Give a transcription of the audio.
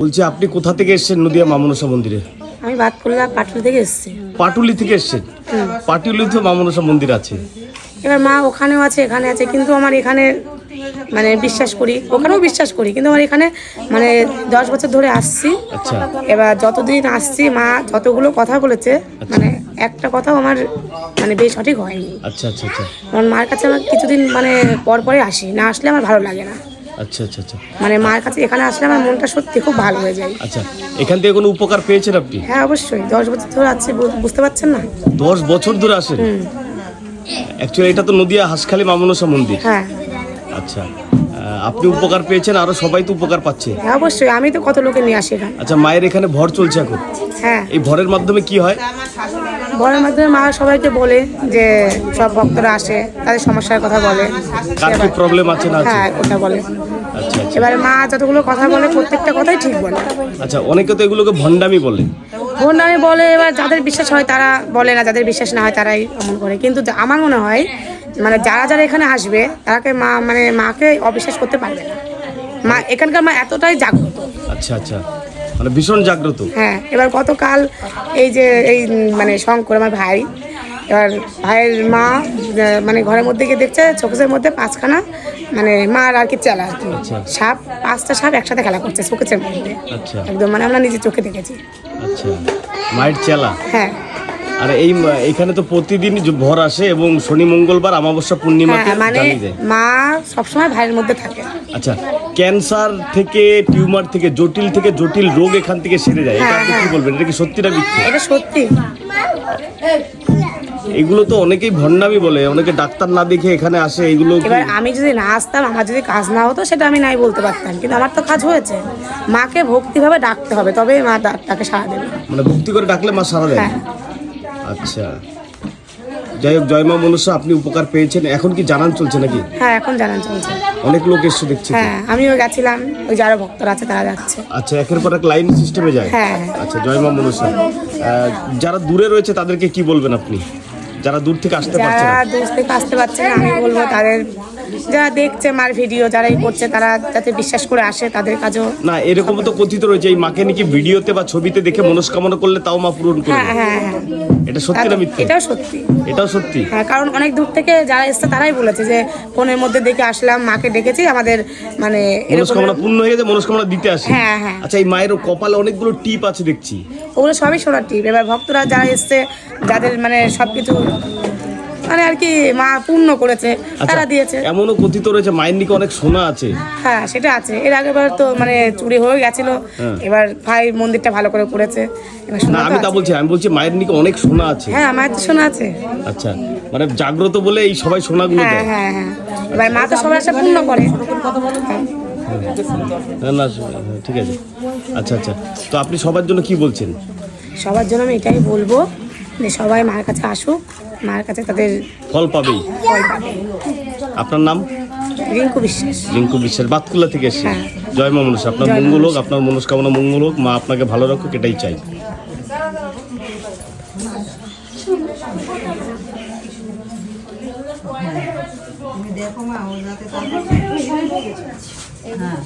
বলছি আপনি কোথা থেকে এসেছেন নদিয়া মা মনসা মন্দিরে? আমি বাতকুল্লা পাটুলি থেকে এসেছি। পাটুলি থেকে এসেছেন? পাটুলি তো মা মনসা মন্দির আছে। এবার মা ওখানেও আছে এখানে আছে, কিন্তু আমার এখানে মানে বিশ্বাস করি, ওখানেও বিশ্বাস করি, কিন্তু আমার এখানে মানে 10 বছর ধরে আসছি। আচ্ছা। এবার যতদিন আসছি মা যতগুলো কথা বলেছে মানে একটা কথাও আমার মানে বেশ সঠিক হয়নি। আচ্ছা আচ্ছা আচ্ছা। আমার মার কাছে আমার কিছুদিন মানে পরে আসি, না আসলে আমার ভালো লাগে না। আচ্ছা আচ্ছা আচ্ছা। মানে মার কাছে এখানে আসলে আমার মনটা সত্যি খুব ভালো হয়ে যায়। আচ্ছা, এখান থেকে কোনো উপকার পেয়েছেন আপনি? হ্যাঁ অবশ্যই, 10 বছর ধরে আসছি, বুঝতে পারছেন না? 10 বছর ধরে আসেন? অ্যাকচুয়ালি এটা তো নদিয়া হাঁসখালি মা মনসা মন্দির। হ্যাঁ। আচ্ছা, আপনি উপকার পেয়েছেন, আরো সবাই তো উপকার পাচ্ছে। হ্যাঁ অবশ্যই, আমি তো কত লোকে নিয়ে আসি এখানে। আচ্ছা, মায়ের এখানে ভর চলছে এখন? হ্যাঁ। এই ভরের মাধ্যমে কি হয়? ভরের মাধ্যমে মা সবাইকে বলে যে সব ভক্তরা আসে, তাদের সমস্যার কথা বলে, কার কি প্রবলেম আছে না আছে? হ্যাঁ ওটা বলে। আচ্ছা আচ্ছা। এবারে মা যতগুলো কথা বলে প্রত্যেকটা কথাই ঠিক বলে। আচ্ছা, অনেকে তো এগুলোকে ভণ্ডামি বলে। ভণ্ডামি বলে, এবার যাদের বিশ্বাস হয় তারা বলে না, যাদের বিশ্বাস না হয় তারাই এমন করে। কিন্তু আমার মনে হয় মানে যারা যারা এখানে আসবে তাকে মা মানে মাকে অবিশ্বাস করতে পারবে না। মা এখানকার মা এতটাই জাগ্রত। আচ্ছা আচ্ছা, মানে ভীষণ জাগ্রত। হ্যাঁ, এবার গতকাল এই যে এই মানে শঙ্কর আমার ভাই, এবার ভাইয়ের মা মানে ঘরের মধ্যে গিয়ে দেখছে চোখের মধ্যে 5খানা মানে মার আর কি চেলা আর কি সাপ, 5টা সাপ একসাথে খেলা করছে চোখের মধ্যে। আচ্ছা, একদম মানে আমরা নিজে চোখে দেখেছি। আচ্ছা, মায়ের চেলা। হ্যাঁ। আর এইখানে তো প্রতিদিন ভর আসে এবং শনি মঙ্গলবার অমাবস্যা পূর্ণিমাতে মানে জ্বালিয়ে দেয়। মা সবসময় ভাইয়ের মধ্যে থাকে। আচ্ছা, ক্যান্সার থেকে টিউমার থেকে জটিল রোগ এখান থেকে সেরে যায়, এটা আপনি কি বলবেন? এটা কি সত্যি না মিথ্যে? এটা সত্যি। এগুলো তো অনেকেই ভণ্ডামি বলে, অনেকে ডাক্তার না দেখে এখানে আসে। এগুলো এবার আমি যদি না আসতাম, আমার যদি কাজ না হতো সেটা আমি নাই বলতে পারতাম, কিন্তু আমার তো কাজ হয়েছে। মাকে ভক্তিভাবে ডাকতে হবে, তবে মা তাকে সাড়া দেবে। মানে ভক্তি করে ডাকলে মা সাড়া দেয়? হ্যাঁ। আচ্ছা, যাই হোক, জয় মা মনসা, আপনি উপকার পেয়েছেন। এখন কি জানান চলছে নাকি? হ্যাঁ এখন জানান চলছে। অনেক লোক এসে দেখছে। হ্যাঁ আমিও গেছিলাম, ওই যারা ভক্তরা আছে তারা যাচ্ছে। আচ্ছা, একের পর এক লাইন সিস্টেমে যায়। হ্যাঁ। আচ্ছা, জয় মা মনসা। যারা দূরে রয়েছে তাদেরকে কি বলবেন আপনি, যারা দূর থেকে আসতে পারছে যারা না? দূর থেকে আসতে পারছে না, আমি বলবো তাদের যারা দেখছে মার ভিডিও, যারাই করছে তারা যাতে বিশ্বাস করে আসে, তাদের কাজও। না, এরকম তো কথিত রয়েছে এই মাকে নাকি ভিডিওতে বা ছবিতে দেখে মনস্কামনা করলে তাও মা পূরণ করে। হ্যাঁ হ্যাঁ হ্যাঁ, এটা সত্যি না মিথ্যে? এটাও সত্যি। এটাও সত্যি? হ্যাঁ, কারণ অনেক দূর থেকে যারা এসছে তারাই বলেছে যে ফোনের মধ্যে দেখে আসলাম, মাকে ডেকেছি, আমাদের মানে মনস্কামনা পূর্ণ হয়ে গেছে, মনস্কামনা দিতে আসে। হ্যাঁ হ্যাঁ। আচ্ছা, এই মায়ের কপালে অনেকগুলো টিপ আছে দেখছি। ওগুলো সবই সোনার টিপ। এবার ভক্তরা যারা এসছে, যাদের মানে সবকিছু মানে আর কি মা পূর্ণ করেছে, তারা দিয়েছে। এমনও কথিত রয়েছে মায়ের নিকে অনেক সোনা আছে। হ্যাঁ সেটা আছে, এর আগেবার তো মানে চুরি হয়ে গেছিল। এবার ভাই মন্দিরটা ভালো করে করেছে। না, আমি তা বলছি, আমি বলছি মায়ের নিকে অনেক সোনা আছে। হ্যাঁ মায়ের তো সোনা আছে। আচ্ছা, মানে জাগ্রত বলে এই সবাই সোনাগুলো হ্যাঁ দেয়। হ্যাঁ হ্যাঁ, এবার মা তো সবার সাথে পূর্ণ করে। না, ঠিক আছে। আচ্ছা আচ্ছা, তো আপনি সবার জন্য কি বলছেন? সবার জন্য আমি এটাই বলবো যে সবাই মার কাছে আসুক, মার কাছে তাদের ফল পাবেই। ফল পাবে। আপনার নাম? রিঙ্কু বিশ্বাস। রিঙ্কু বিশ্বাস, বাতকুল্লা থেকে এসেছে। হ্যাঁ। জয় মা মনসা, আপনার জয় মা মঙ্গল হোক, মনসা। আপনার মনস্কামনা মঙ্গল হোক, মা আপনাকে ভালো রাখুক, এটাই চাই। দেখো মা ও যাতে হ্যাঁ